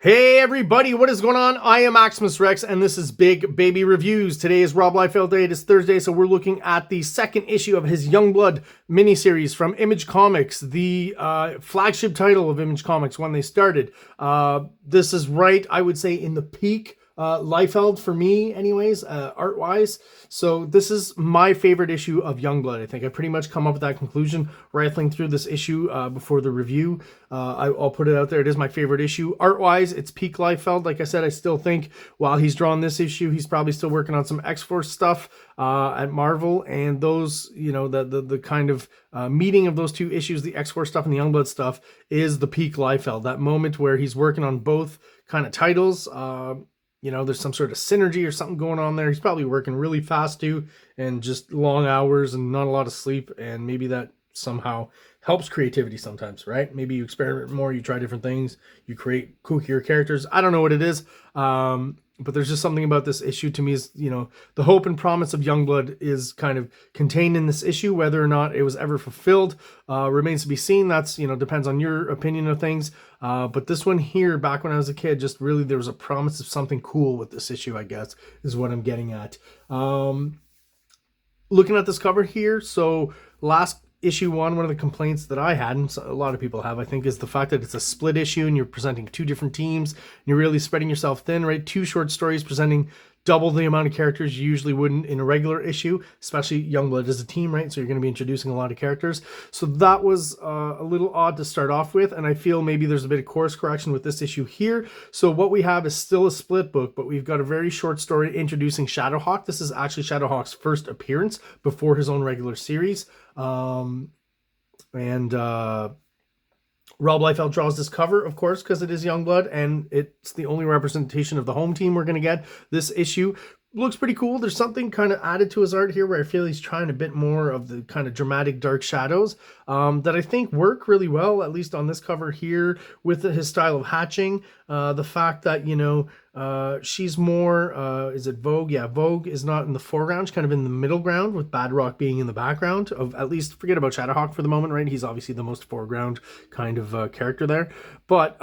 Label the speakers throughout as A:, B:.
A: Hey everybody, what is going on? I am Maximus Rex and this is Big Baby Reviews. Today is Rob Liefeld Day. It is Thursday, so we're looking at the second issue of his Youngblood miniseries from Image Comics, the flagship title of Image Comics when they started. This is right, I would say, in the peak Liefeld for me anyways, art-wise. So this is my favorite issue of Youngblood. I think I pretty much come up with that conclusion rifling through this issue before the review. I'll put it out there. It is my favorite issue. Art-wise, it's peak Liefeld. Like I said, I still think while he's drawn this issue, he's probably still working on some X-Force stuff at Marvel. And those, you know, the kind of meeting of those two issues, the X-Force stuff and the Youngblood stuff, is the peak Liefeld. That moment where he's working on both kind of titles. You know, there's some sort of synergy or something going on there. He's probably working really fast too, and just long hours and not a lot of sleep. And maybe that somehow helps creativity sometimes, right? Maybe you experiment more, you try different things, you create kookier characters. I don't know what it is. But there's just something about this issue to me is, you know, the hope and promise of Youngblood is kind of contained in this issue. Whether or not it was ever fulfilled remains to be seen. That's, you know, depends on your opinion of things. But this one here, back when I was a kid, just really there was a promise of something cool with this issue, I guess, is what I'm getting at. Looking at this cover here, so last issue one of the complaints that I had, and a lot of people have, I think, is the fact that it's a split issue and you're presenting two different teams. And you're really spreading yourself thin, right? Two short stories presenting double the amount of characters you usually wouldn't in a regular issue, especially Youngblood as a team, right? So you're going to be introducing a lot of characters. So that was a little odd to start off with, and I feel maybe there's a bit of course correction with this issue here. So what we have is still a split book, but we've got a very short story introducing Shadowhawk. This is actually Shadowhawk's first appearance before his own regular series. Rob Liefeld draws this cover, of course, because it is Youngblood, and it's the only representation of the home team we're going to get. This issue looks pretty cool. There's something kind of added to his art here where I feel he's trying a bit more of the kind of dramatic dark shadows that I think work really well, at least on this cover here, with his style of hatching. The fact that, you know, she's more, is it Vogue? Yeah, Vogue is not in the foreground. She's kind of in the middle ground, with Badrock being in the background. Of at least, forget about Shadowhawk for the moment, right? He's obviously the most foreground kind of character there. But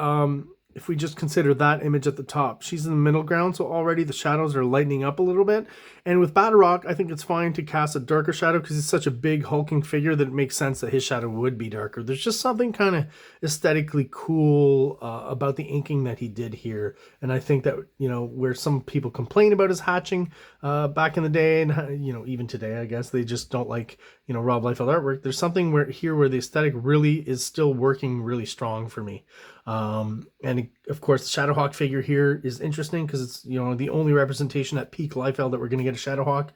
A: if we just consider that image at the top, she's in the middle ground, so already the shadows are lightening up a little bit. And with Badrock, I think it's fine to cast a darker shadow because he's such a big hulking figure that it makes sense that his shadow would be darker. There's just something kind of aesthetically cool about the inking that he did here. And I think that, you know, where some people complain about his hatching back in the day, and, you know, even today, I guess, they just don't like, you know, Rob Liefeld artwork. There's something where the aesthetic really is still working really strong for me. And of course, the Shadowhawk figure here is interesting because it's, you know, the only representation at peak Liefeld that we're going to get a Shadowhawk.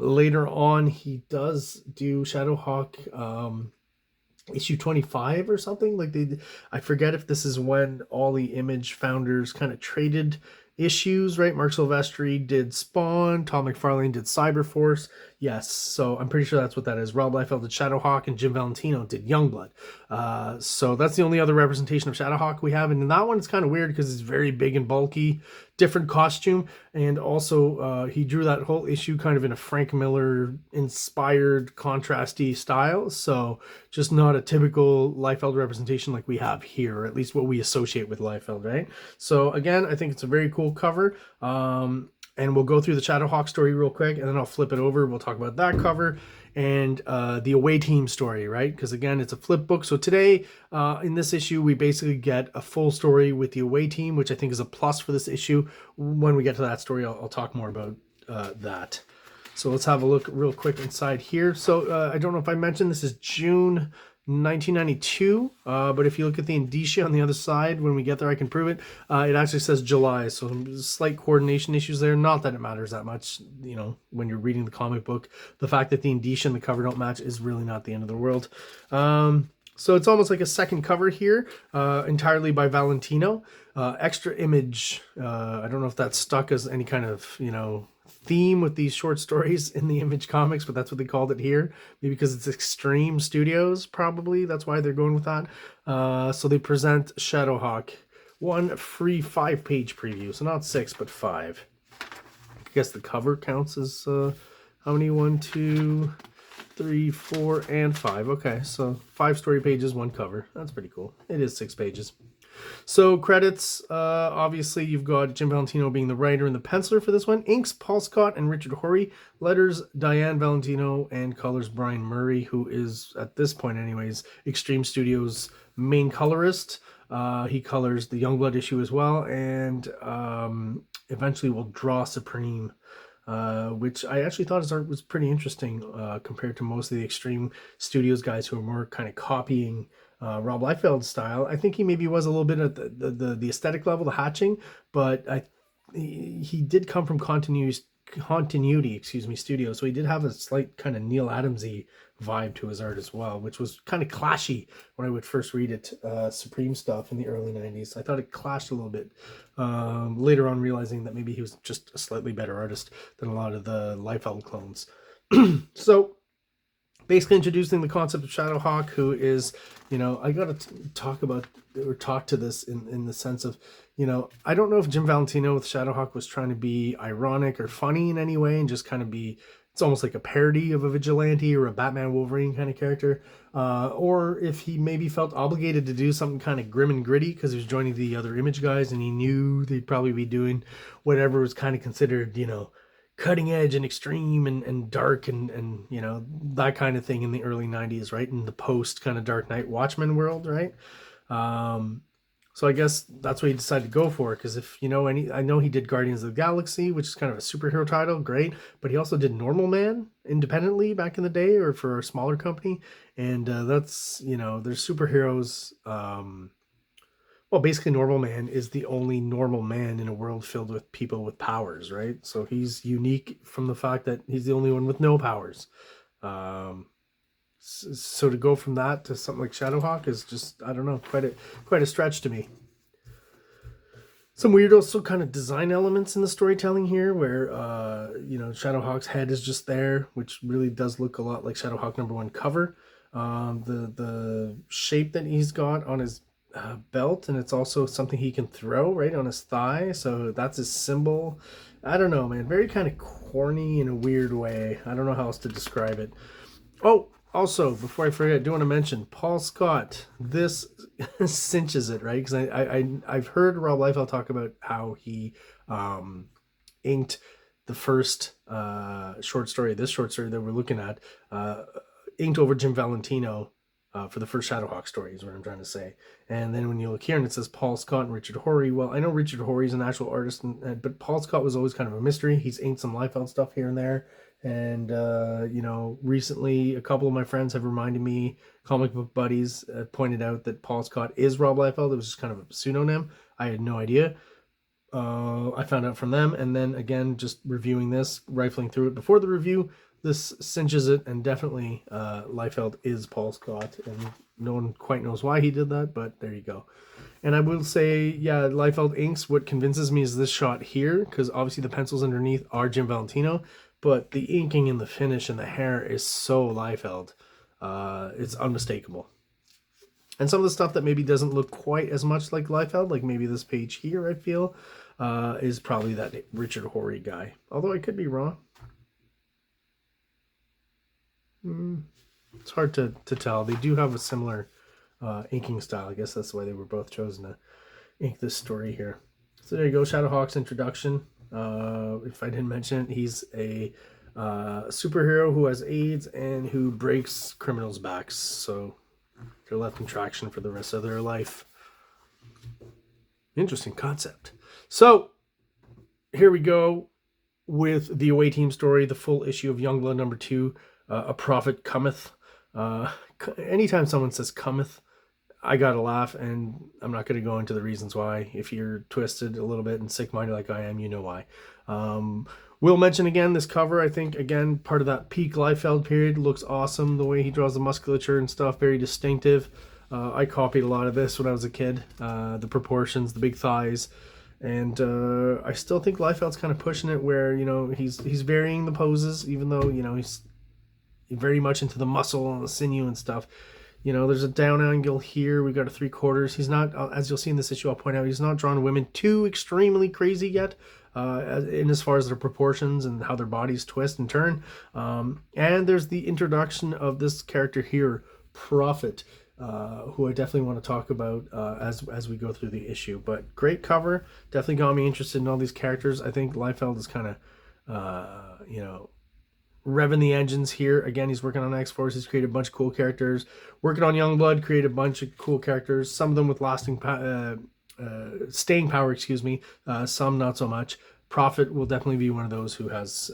A: Later on, he does do Shadowhawk issue 25 or something. Like I forget if this is when all the Image founders kind of traded issues, right? Mark Silvestri did Spawn, Tom McFarlane did Cyberforce. Yes, so I'm pretty sure that's what that is. Rob Liefeld did Shadowhawk and Jim Valentino did Youngblood. So that's the only other representation of Shadowhawk we have. And in that one, it's kind of weird because it's very big and bulky, different costume. And also he drew that whole issue kind of in a Frank Miller inspired contrasty style. So just not a typical Liefeld representation like we have here, or at least what we associate with Liefeld, right? So again, I think it's a very cool cover. And we'll go through the Shadowhawk story real quick, and then I'll flip it over. We'll talk about that cover and the away team story, right? Because again, it's a flip book. So today, in this issue, we basically get a full story with the away team, which I think is a plus for this issue. When we get to that story, I'll talk more about that. So let's have a look real quick inside here. So I don't know if I mentioned, this is June 1992, but if you look at the indicia on the other side, when we get there I can prove it, it actually says July, so slight coordination issues there. Not that it matters that much, you know, when you're reading the comic book. The fact that the indicia and the cover don't match is really not the end of the world. So it's almost like a second cover here, entirely by Valentino. Extra image, I don't know if that's stuck as any kind of, you know, theme with these short stories in the Image comics, but that's what they called it here. Maybe because it's Extreme Studios, probably. That's why they're going with that. So they present Shadowhawk. One free 5-page preview. So not 6, but 5. I guess the cover counts as, how many? 1, 2, 3, 4, and 5. Okay, so 5 story pages, 1 cover. That's pretty cool. It is 6 pages. So credits, obviously you've got Jim Valentino being the writer and the penciler for this one. Inks, Paul Scott and Richard Horry. Letters, Diane Valentino. And colors, Brian Murray, who is, at this point anyways, Extreme Studios' main colorist. He colors the Youngblood issue as well, and eventually will draw Supreme, which I actually thought his art was pretty interesting compared to most of the Extreme Studios guys who are more kind of copying Rob Liefeld's style. I think he maybe was a little bit at the aesthetic level, the hatching, but he did come from continuity, excuse me, studio, so he did have a slight kind of Neil Adamsy vibe to his art as well, which was kind of clashy when I would first read it. Supreme stuff in the early 90s, I thought it clashed a little bit. Later on realizing that maybe he was just a slightly better artist than a lot of the Liefeld clones. So basically introducing the concept of Shadowhawk, who is, I got to talk to this in the sense of, I don't know if Jim Valentino with Shadowhawk was trying to be ironic or funny in any way and just kind of be, it's almost like a parody of a vigilante or a Batman Wolverine kind of character, or if he maybe felt obligated to do something kind of grim and gritty because he was joining the other Image guys and he knew they'd probably be doing whatever was kind of considered, cutting edge and extreme and dark and that kind of thing in the early 90s, right? In the post kind of Dark Knight Watchmen world, right? So I guess that's what he decided to go for, because if I know he did Guardians of the Galaxy, which is kind of a superhero title, great, but he also did Normal Man independently back in the day or for a smaller company, and that's, there's superheroes. Well, basically Normal Man is the only normal man in a world filled with people with powers, right? So he's unique from the fact that he's the only one with no powers. So to go from that to something like Shadowhawk is just, I don't know, quite a stretch to me. Some weird also kind of design elements in the storytelling here where, Shadowhawk's head is just there, which really does look a lot like Shadowhawk #1 cover. The shape that he's got on his belt, and it's also something he can throw right on his thigh, so that's his symbol. I don't know, man, very kind of corny in a weird way. I don't know how else to describe it. Oh, also, before I forget, I do want to mention Paul Scott. This cinches it, right? Because I've heard Rob Liefeld talk about how he inked the first short story, this short story that we're looking at, inked over Jim Valentino for the first Shadowhawk story is what I'm trying to say. And then when you look here and it says Paul Scott and Richard Horry, well, I know Richard Horry's an actual artist, but Paul Scott was always kind of a mystery. He's inked some Liefeld stuff here and there. And, recently a couple of my friends have reminded me, comic book buddies, pointed out that Paul Scott is Rob Liefeld. It was just kind of a pseudonym. I had no idea. I found out from them. And then again, just reviewing this, rifling through it before the review, this cinches it, and definitely Liefeld is Paul Scott, and no one quite knows why he did that, but there you go. And I will say, yeah, Liefeld inks. What convinces me is this shot here, because obviously the pencils underneath are Jim Valentino, but the inking and the finish and the hair is so Liefeld. It's unmistakable. And some of the stuff that maybe doesn't look quite as much like Liefeld, like maybe this page here, I feel, is probably that Richard Horry guy. Although I could be wrong. It's hard to tell. They do have a similar inking style. I guess that's why they were both chosen to ink this story here. So there you go, Shadowhawk's introduction. If I didn't mention it, he's a superhero who has AIDS and who breaks criminals' backs, so they're left in traction for the rest of their life. Interesting concept. So here we go with the away team story, the full issue of Youngblood #2. A prophet cometh. Anytime someone says cometh, I gotta laugh, and I'm not going to go into the reasons why. If you're twisted a little bit and sick-minded like I am, you know why. We'll mention again this cover. I think, again, part of that peak Liefeld period. Looks awesome. The way he draws the musculature and stuff, very distinctive. I copied a lot of this when I was a kid. The proportions, the big thighs. And I still think Liefeld's kind of pushing it where, he's varying the poses, even though, he's very much into the muscle and the sinew and stuff. There's a down angle here. We got a 3/4. He's not, as you'll see in this issue, I'll point out, he's not drawn women too extremely crazy yet, in as far as their proportions and how their bodies twist and turn. And there's the introduction of this character here, Prophet. who I definitely want to talk about as we go through the issue. But great cover, definitely got me interested in all these characters. I think Liefeld is kind of, you know, revving the engines here. Again, he's working on X-Force. He's created a bunch of cool characters. Working on Youngblood, created a bunch of cool characters. Some of them with staying power, excuse me. Some not so much. Prophet will definitely be one of those who has,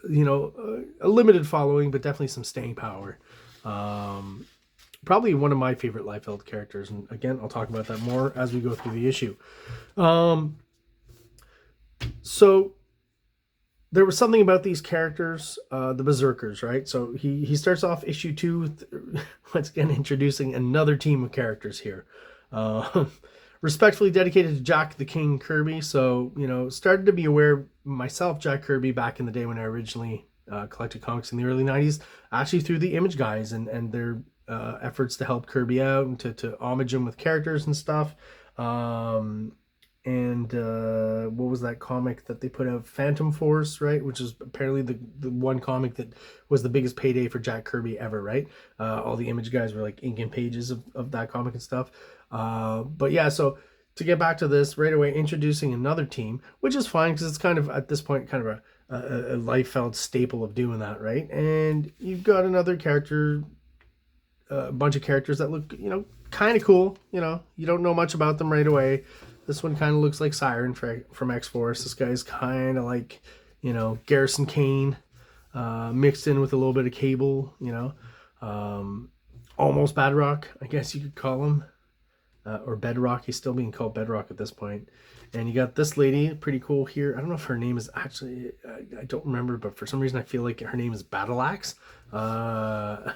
A: you know, a limited following, but definitely some staying power. Probably one of my favorite Liefeld characters. And again, I'll talk about that more as we go through the issue. So there was something about these characters, the Berserkers, right? So he starts off issue 2, once again, introducing another team of characters here. Respectfully dedicated to Jack the King Kirby. So, you know, started to be aware myself, Jack Kirby, back in the day when I originally collected comics in the early 90s, actually through the Image guys and their efforts to help Kirby out and to homage him with characters and stuff. What was that comic that they put out? Phantom Force, right? Which is apparently the one comic that was the biggest payday for Jack Kirby ever, right? All the Image guys were like inking pages of that comic and stuff. But yeah, so to get back to this right away, introducing another team, which is fine because it's kind of at this point kind of a Liefeld staple of doing that, right? And you've got another character, a bunch of characters that look, you know, kind of cool. You know, you don't know much about them right away. This one kind of looks like Siren from X-Force. This guy's kind of like, you know, Garrison Kane mixed in with a little bit of Cable, you know. Almost Bedrock, I guess you could call him. Or Bedrock. He's still being called Bedrock at this point. And you got this lady, pretty cool here. I don't know if her name is actually, I don't remember, but for some reason I feel like her name is Battle Axe. I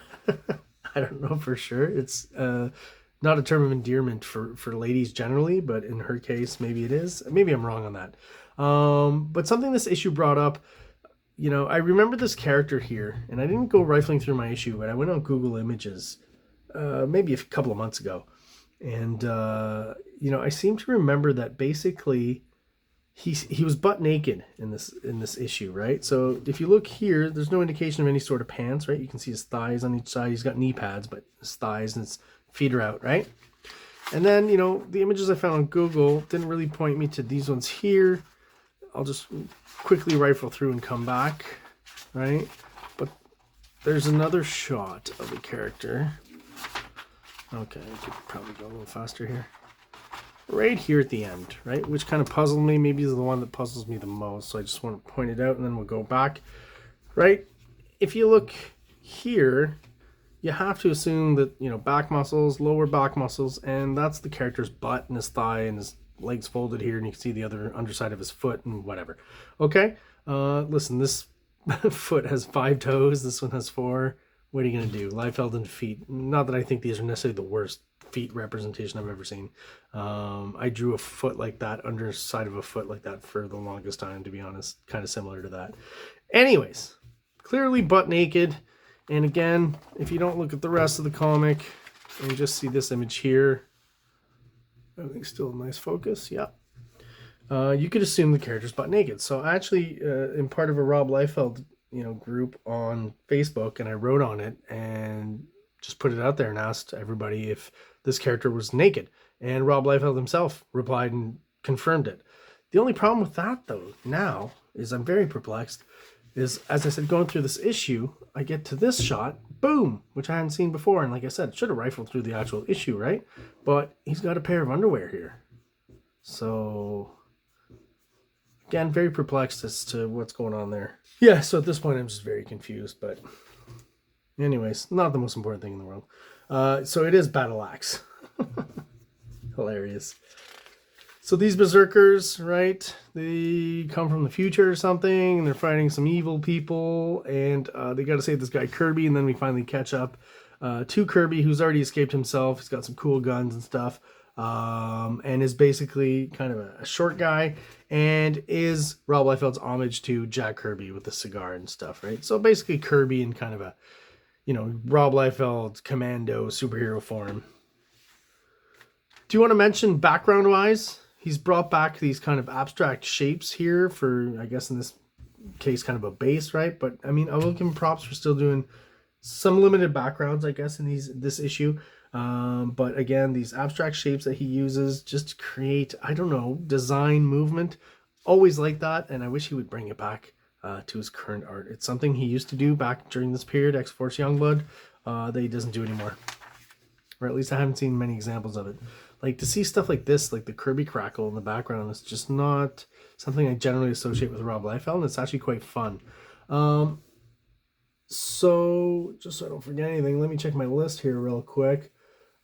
A: don't know for sure. It's not a term of endearment for ladies generally, but in her case, maybe it is. Maybe I'm wrong on that. But something this issue brought up, you know, I remember this character here, and I didn't go rifling through my issue, but I went on Google Images maybe a couple of months ago. And, you know, I seem to remember that basically he was butt naked in this issue, right? So if you look here, there's no indication of any sort of pants, right? You can see his thighs on each side. He's got knee pads, but his thighs and his feet are out, right? And then, you know, the images I found on Google didn't really point me to these ones here. I'll just quickly rifle through and come back, right? But there's another shot of the character. Okay, I could probably go a little faster here. Right here at the end, right? Which kind of puzzled me. Maybe is the one that puzzles me the most. So I just want to point it out and then we'll go back, right? If you look here, you have to assume that, you know, back muscles, lower back muscles, and that's the character's butt and his thigh and his legs folded here, and you can see the other underside of his foot and whatever. Okay, listen, this foot has 5 toes, this one has 4. What are you going to do? Liefeld and feet. Not that I think these are necessarily the worst feet representation I've ever seen. I drew a foot like that, underside of a foot like that for the longest time, to be honest. Kind of similar to that. Anyways, clearly butt naked. And again, if you don't look at the rest of the comic and just see this image here, I think still a nice focus. Yeah. You could assume the character's butt naked. So actually, in part of a Rob Liefeld, you know, group on Facebook, and I wrote on it and just put it out there and asked everybody if this character was naked. And Rob Liefeld himself replied and confirmed it. The only problem with that, though, now is I'm very perplexed. Is, as I said, going through this issue, I get to this shot, boom, which I hadn't seen before. And like I said, should have rifled through the actual issue, right? But he's got a pair of underwear here. So, again, very perplexed as to what's going on there. Yeah, so at this point, I'm just very confused. But anyways, not the most important thing in the world. So it is Battle Axe. Hilarious. So these berserkers, right, they come from the future or something, and they're fighting some evil people, and they got to save this guy Kirby, and then we finally catch up to Kirby, who's already escaped himself. He's got some cool guns and stuff, and is basically kind of a short guy, and is Rob Liefeld's homage to Jack Kirby with the cigar and stuff, right? So basically Kirby in kind of a, you know, Rob Liefeld commando superhero form. Do you want to mention background-wise? He's brought back these kind of abstract shapes here for, I guess in this case, kind of a base, right? But I mean, I will give him props for still doing some limited backgrounds, I guess, in this issue. But again, these abstract shapes that he uses just to create, I don't know, design movement. Always like that, and I wish he would bring it back to his current art. It's something he used to do back during this period, X-Force Youngblood, that he doesn't do anymore. Or at least I haven't seen many examples of it. Like, to see stuff like this, like the Kirby crackle in the background, is just not something I generally associate with Rob Liefeld, and it's actually quite fun. So, just so I don't forget anything, let me check my list here real quick.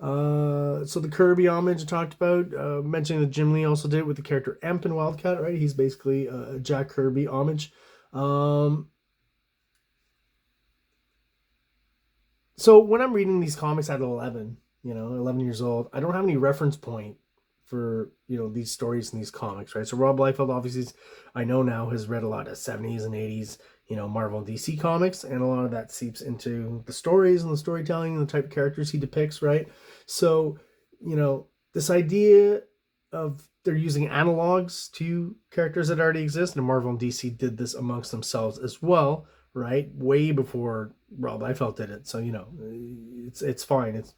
A: So the Kirby homage I talked about, mentioning that Jim Lee also did it with the character Emp in Wildcat, right? He's basically a Jack Kirby homage. So when I'm reading these comics at 11, 11 years old, I don't have any reference point for, these stories in these comics, right? So Rob Liefeld, obviously, I know now, has read a lot of 70s and 80s, Marvel and DC comics, and a lot of that seeps into the stories and the storytelling and the type of characters he depicts, right? So, this idea of they're using analogs to characters that already exist, and Marvel and DC did this amongst themselves as well, right? Way before Rob Liefeld did it. So, it's fine. It's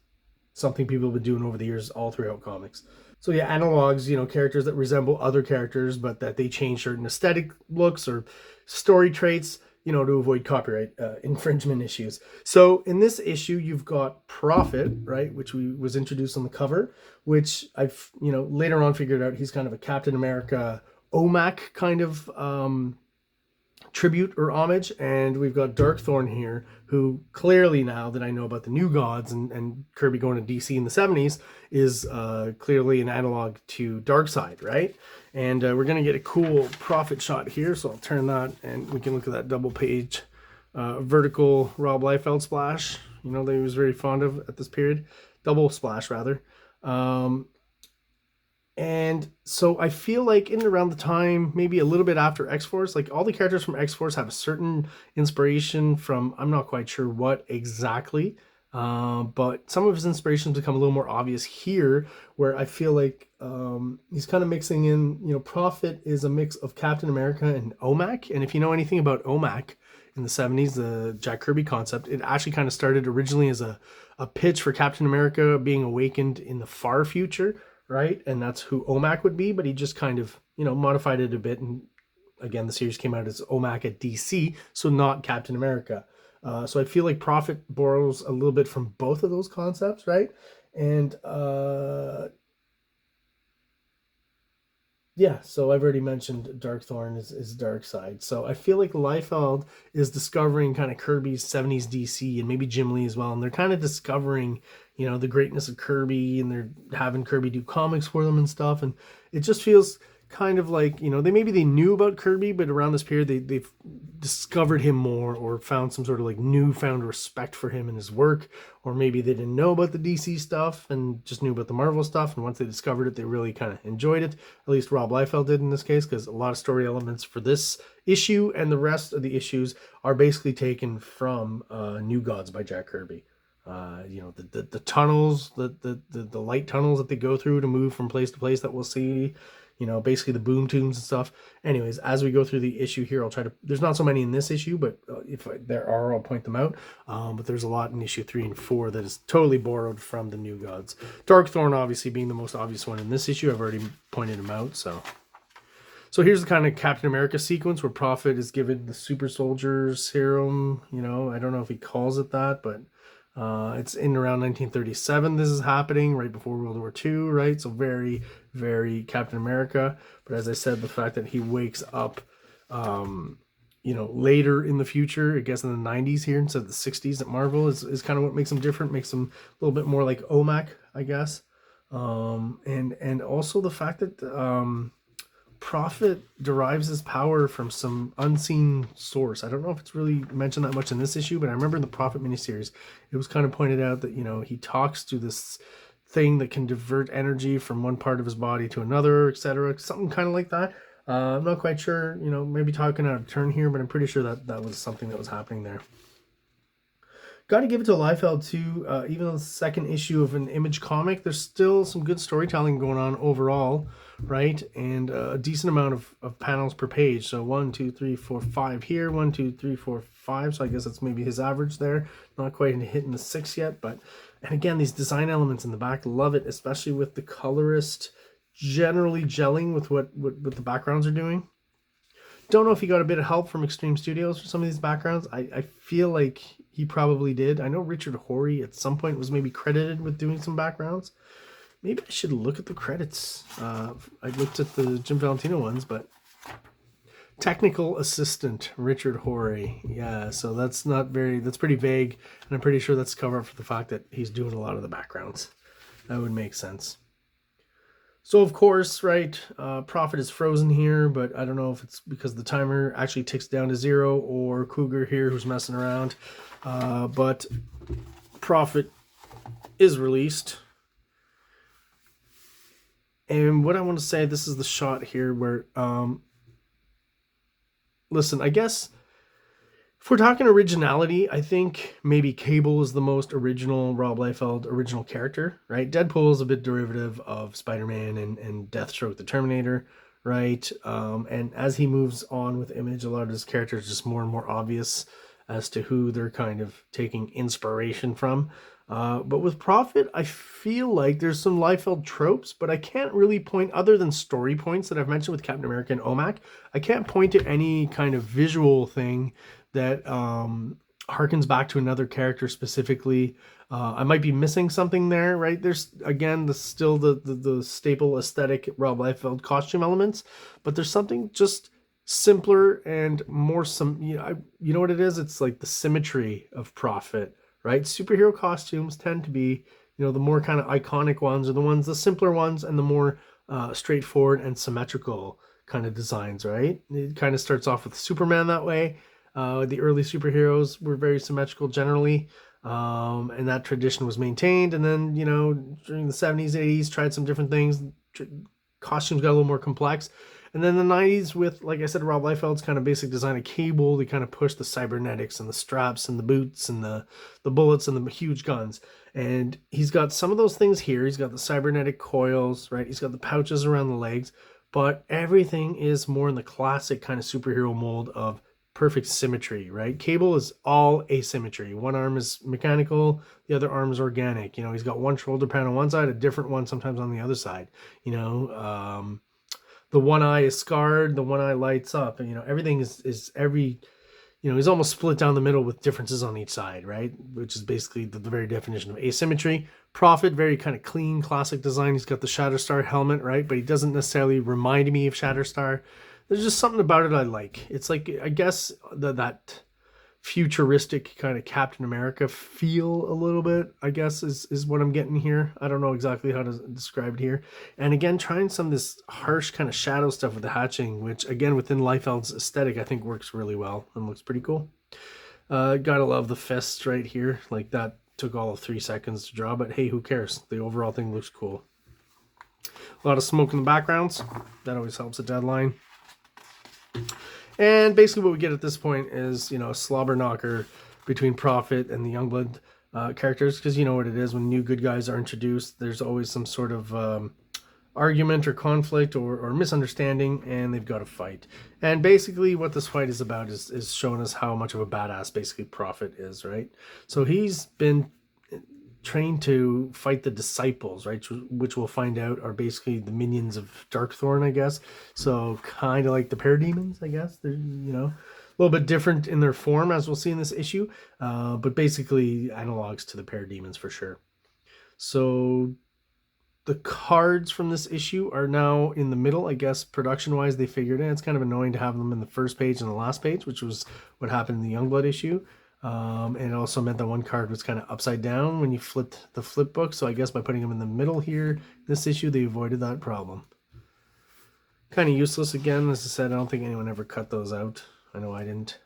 A: something people have been doing over the years all throughout comics. So yeah, analogs, characters that resemble other characters, but that they change certain aesthetic looks or story traits, to avoid copyright infringement issues. So in this issue, you've got Prophet, right, which was introduced on the cover, which I've, later on figured out he's kind of a Captain America OMAC kind of tribute or homage. And we've got Darkthorn here, who clearly, now that I know about the New Gods and Kirby going to DC in the 70s, is clearly an analog to Darkseid, right? And we're going to get a cool Prophet shot here, so I'll turn that and we can look at that double page vertical Rob Liefeld splash, that he was very fond of at this period. Double splash, rather. And so I feel like in and around the time, maybe a little bit after X-Force, like all the characters from X-Force have a certain inspiration from, I'm not quite sure what exactly, but some of his inspirations become a little more obvious here, where I feel like he's kind of mixing in, Prophet is a mix of Captain America and OMAC. And if you know anything about OMAC in the 70s, the Jack Kirby concept, it actually kind of started originally as a pitch for Captain America being awakened in the far future, right? And that's who OMAC would be, but he just kind of, modified it a bit. And again, the series came out as OMAC at DC, so not Captain America. So I feel like Prophet borrows a little bit from both of those concepts, right? And yeah, so I've already mentioned Darkthorn is Darkseid. So I feel like Liefeld is discovering kind of Kirby's 70s DC, and maybe Jim Lee as well. And they're kind of discovering, the greatness of Kirby, and they're having Kirby do comics for them and stuff. And it just feels kind of like, they knew about Kirby, but around this period they've discovered him more, or found some sort of like newfound respect for him and his work. Or maybe they didn't know about the DC stuff and just knew about the Marvel stuff, and once they discovered it, they really kind of enjoyed it. At least Rob Liefeld did in this case, because a lot of story elements for this issue and the rest of the issues are basically taken from New Gods by Jack Kirby. The tunnels, the light tunnels that they go through to move from place to place that we'll see, basically the boom tombs and stuff. Anyways, as we go through the issue here, I'll try to, there's not so many in this issue, but if there are, I'll point them out. But there's a lot in issue 3 and 4 that is totally borrowed from the New Gods. Darkthorn obviously being the most obvious one in this issue. I've already pointed him out. So here's the kind of Captain America sequence where Prophet is given the super soldier serum. I don't know if he calls it that, but it's in around 1937 this is happening, right before World War II, right? So very, very Captain America. But as I said, the fact that he wakes up, later in the future, I guess in the 90s here instead of the 60s at Marvel, is kind of what makes him different, makes him a little bit more like OMAC, I guess. And also the fact that Prophet derives his power from some unseen source. I don't know if it's really mentioned that much in this issue, but I remember in the Prophet miniseries, it was kind of pointed out that, he talks to this thing that can divert energy from one part of his body to another, etc. Something kind of like that. I'm not quite sure, maybe talking out of turn here, but I'm pretty sure that was something that was happening there. Got to give it to Liefeld too. Even though the second issue of an Image comic, there's still some good storytelling going on overall, right? And a decent amount of panels per page. So 1, 2, 3, 4, 5 here, 1, 2, 3, 4, 5. So I guess that's maybe his average there. Not quite hitting the 6 yet, but, and again, these design elements in the back, love it, especially with the colorist generally gelling with what the backgrounds are doing. Don't know if he got a bit of help from Extreme Studios for some of these backgrounds. I feel like he probably did. I know Richard Horry at some point was maybe credited with doing some backgrounds. Maybe I should look at the credits. I looked at the Jim Valentino ones, but technical assistant Richard Horry. Yeah, so that's pretty vague, and I'm pretty sure that's cover up for the fact that he's doing a lot of the backgrounds. That would make sense. So of course, right, Profit is frozen here, but I don't know if it's because the timer actually ticks down to 0 or Cougar here who's messing around. But Profit is released. And what I want to say, this is the shot here where, listen, I guess if we're talking originality, I think maybe Cable is the most original Rob Liefeld original character, right? Deadpool is a bit derivative of Spider-Man and Deathstroke the Terminator, right? And as he moves on with Image, a lot of his characters just more and more obvious as to who they're kind of taking inspiration from. But with Prophet, I feel like there's some Liefeld tropes, but I can't really point, other than story points that I've mentioned with Captain America and OMAC, I can't point to any kind of visual thing that harkens back to another character specifically. I might be missing something there, right? There's, again, still the staple aesthetic Rob Liefeld costume elements, but there's something just simpler and more you know what it is? It's like the symmetry of Prophet, right? Superhero costumes tend to be, the more kind of iconic ones are the simpler ones, and the more straightforward and symmetrical kind of designs, right? It kind of starts off with Superman that way. The early superheroes were very symmetrical generally, and that tradition was maintained. And then, during the 70s, 80s, tried some different things. Costumes got a little more complex. And then the 90s with, like I said, Rob Liefeld's kind of basic design of Cable, they kind of pushed the cybernetics and the straps and the boots and the bullets and the huge guns. And he's got some of those things here. He's got the cybernetic coils, right? He's got the pouches around the legs, but everything is more in the classic kind of superhero mold of perfect symmetry, right? Cable is all asymmetry. One arm is mechanical, the other arm is organic. He's got one shoulder pad on one side, a different one sometimes on the other side. The one eye is scarred, the one eye lights up, and everything is every, he's almost split down the middle with differences on each side, right? Which is basically the very definition of asymmetry. Prophet, very kind of clean, classic design. He's got the Shatterstar helmet, right? But he doesn't necessarily remind me of Shatterstar. There's just something about it I like. It's like, I guess, that futuristic kind of Captain America feel a little bit, I guess, is what I'm getting here. I don't know exactly how to describe it here. And again, trying some of this harsh kind of shadow stuff with the hatching, which again, within Liefeld's aesthetic, I think works really well and looks pretty cool. Gotta love the fists right here. Like, that took all of 3 seconds to draw, but hey, who cares? The overall thing looks cool. A lot of smoke in the backgrounds. That always helps a deadline. And basically what we get at this point is, a slobber knocker between Prophet and the Youngblood characters, because you know what it is, when new good guys are introduced, there's always some sort of argument or conflict or misunderstanding, and they've got to fight. And basically what this fight is about is showing us how much of a badass basically Prophet is, right? So he's been trained to fight the disciples, right? Which we'll find out are basically the minions of Darkthorn, I guess. So kind of like the parademons, I guess. They're, a little bit different in their form, as we'll see in this issue. But basically analogs to the parademons for sure. So the cards from this issue are now in the middle, I guess. Production-wise, they figured in. It's kind of annoying to have them in the first page and the last page, which was what happened in the Youngblood issue. And it also meant that one card was kind of upside down when you flipped the flip book. So I guess by putting them in the middle here, this issue, they avoided that problem. Kind of useless again. As I said, I don't think anyone ever cut those out. I know I didn't.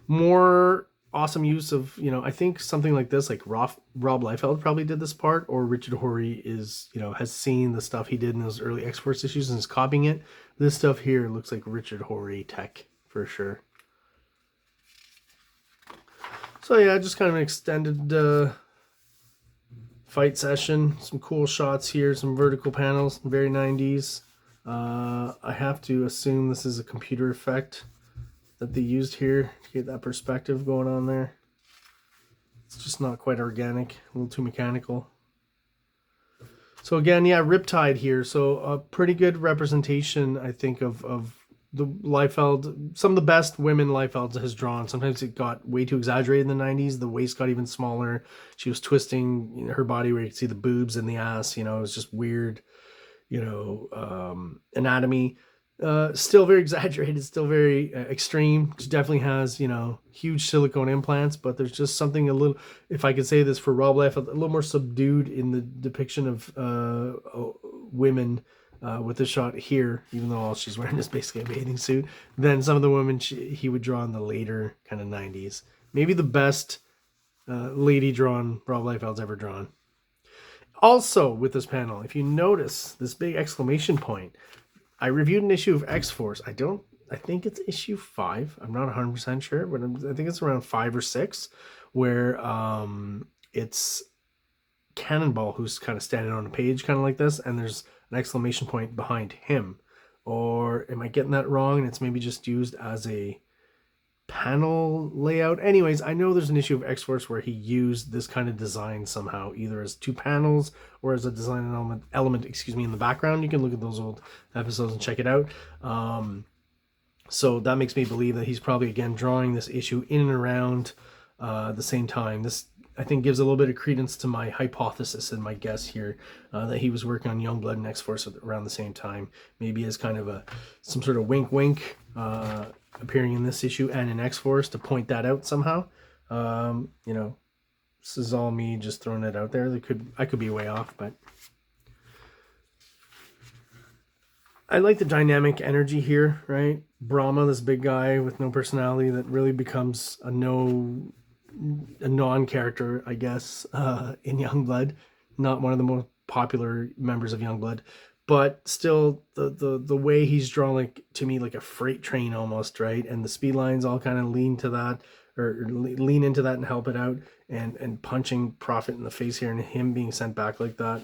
A: More awesome use of, I think something like this, like Rob Liefeld probably did this part, or Richard Horry is, has seen the stuff he did in those early X-Force issues and is copying it. This stuff here looks like Richard Horry tech for sure. So yeah, just kind of an extended fight session. Some cool shots here, some vertical panels, very 90s. I have to assume this is a computer effect that they used here to get that perspective going on there. It's just not quite organic, a little too mechanical. So again, yeah, Riptide here. So a pretty good representation, I think, of the Liefeld. Some of the best women Liefeld has drawn. Sometimes it got way too exaggerated in the 90s. The waist got even smaller. She was twisting her body where you could see the boobs and the ass. You know, it was just weird, you know, anatomy. Still very exaggerated, still very extreme. She definitely has, you know, huge silicone implants, but there's just something a little, if I could say this for Rob Liefeld, a little more subdued in the depiction of women with the shot here, even though all she's wearing is basically a bathing suit, than some of the women he would draw in the later kind of 90s. Maybe the best lady drawn Rob Liefeld's ever drawn. Also with this panel, if you notice this big exclamation point, I reviewed an issue of X-Force. I think it's issue 5. I'm not 100% sure, but I think it's around 5 or 6, where it's Cannonball who's kind of standing on a page kind of like this, and there's an exclamation point behind him. Or am I getting that wrong? And it's maybe just used as a panel layout. Anyways, I know there's an issue of X-Force where he used this kind of design somehow, either as 2 panels or as a design element, excuse me, in the background. You can look at those old episodes and check it out. So that makes me believe that he's probably again drawing this issue in and around the same time. This, I think, gives a little bit of credence to my hypothesis and my guess here that he was working on Youngblood and X-Force around the same time, maybe as kind of some sort of wink appearing in this issue and in X-Force to point that out somehow. You know, this is all me just throwing it out there. I could be way off, but I like the dynamic energy here, right? Brahma, this big guy with no personality that really becomes a non-character, I guess, in Youngblood. Not one of the most popular members of Youngblood, but still the way he's drawn, like, to me, like a freight train almost, right? And the speed lines all kind of lean to that, or lean into that and help it out, and punching Prophet in the face here and him being sent back like that.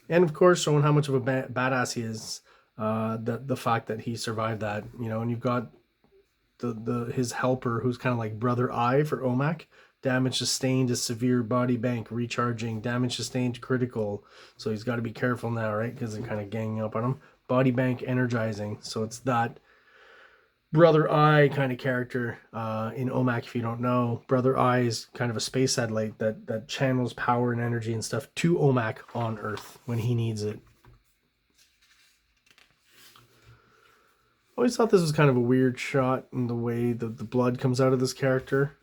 A: And of course, showing how much of a badass he is, the fact that he survived that, you know. And you've got his helper, who's kind of like Brother Eye for OMAC. Damage sustained is severe, body bank recharging, damage sustained critical. So he's got to be careful now, right? Because they're kind of ganging up on him. Body bank energizing. So it's that Brother Eye kind of character in OMAC. If you don't know, Brother Eye is kind of a space satellite that channels power and energy and stuff to OMAC on Earth when he needs it. Always thought this was kind of a weird shot in the way the blood comes out of this character.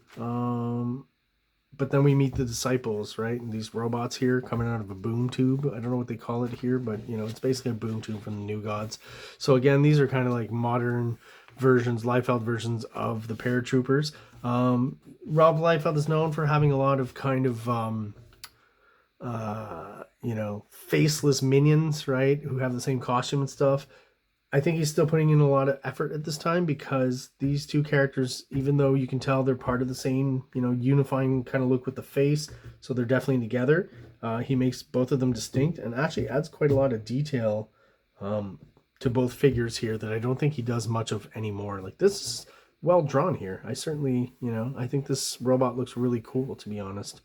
A: But then we meet the disciples, right? And these robots here coming out of a boom tube. I don't know what they call it here, but, you know, it's basically a boom tube from the New Gods. So again, these are kind of like modern versions, Liefeld versions of the paratroopers. Rob Liefeld is known for having a lot of kind of, you know, faceless minions, right? Who have the same costume and stuff. I think he's still putting in a lot of effort at this time, because these two characters, even though you can tell they're part of the same, you know, unifying kind of look with the face, so they're definitely together, he makes both of them distinct and actually adds quite a lot of detail to both figures here that I don't think he does much of anymore. Like, this is well drawn here. I certainly, you know, I think this robot looks really cool, to be honest.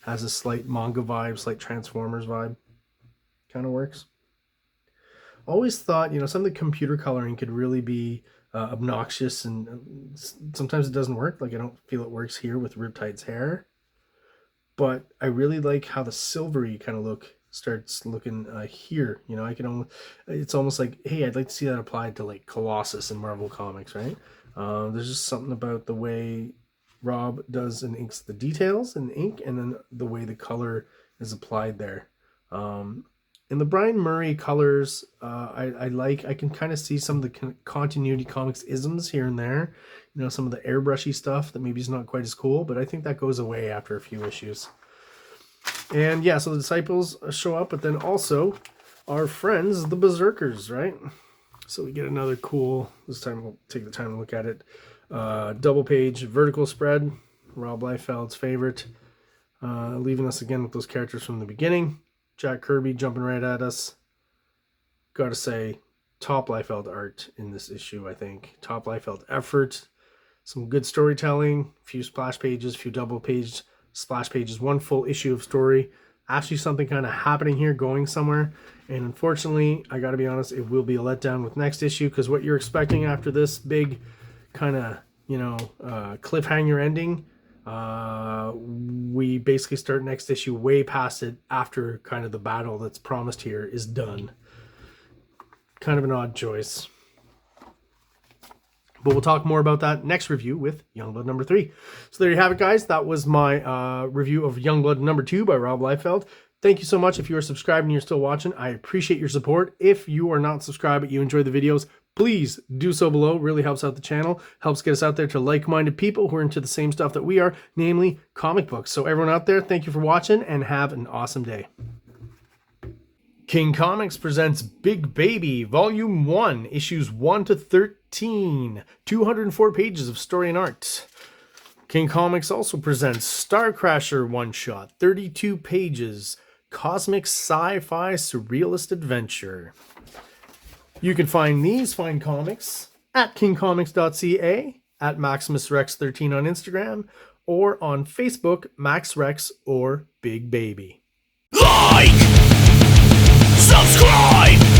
A: Has a slight manga vibe, slight Transformers vibe. Kind of works. Always thought, you know, some of the computer coloring could really be obnoxious, and sometimes it doesn't work. Like, I don't feel it works here with Riptide's hair, but I really like how the silvery kind of look starts looking here. You know, it's almost like, hey, I'd like to see that applied to like Colossus in Marvel Comics, right? There's just something about the way Rob does and inks the details in ink, and then the way the color is applied there. In the Brian Murray colors, I can kind of see some of the continuity comics isms here and there. You know, some of the airbrushy stuff that maybe is not quite as cool, but I think that goes away after a few issues. And yeah, so the disciples show up, but then also our friends, the Berserkers, right? So we get another cool, this time we'll take the time to look at it, double page vertical spread, Rob Liefeld's favorite. leaving us again with those characters from the beginning. Jack Kirby jumping right at us. Gotta say, top Liefeld art in this issue, I think. Top Liefeld effort. Some good storytelling. A few splash pages, a few double page splash pages. One full issue of story. Actually something kind of happening here, going somewhere. And unfortunately, I gotta be honest, it will be a letdown with next issue, because what you're expecting after this big kind of, cliffhanger ending, we basically start next issue way past it after kind of the battle that's promised here is done. Kind of an odd choice. But we'll talk more about that next review with Youngblood number 3. So there you have it, guys. That was my review of Youngblood number 2 by Rob Liefeld. Thank you so much. If you are subscribed and you're still watching, I appreciate your support. If you are not subscribed but you enjoy the videos, please do so below. It really helps out the channel. Helps get us out there to like-minded people who are into the same stuff that we are, namely comic books. So everyone out there, thank you for watching and have an awesome day. King Comics presents Big Baby, Volume 1, Issues 1 to 13. 204 pages of story and art. King Comics also presents Star Crasher one-shot, 32 pages, cosmic sci-fi surrealist adventure. You can find these fine comics at kingcomics.ca, at MaximusRex13 on Instagram, or on Facebook, MaxRex or Big Baby.
B: Like! Subscribe!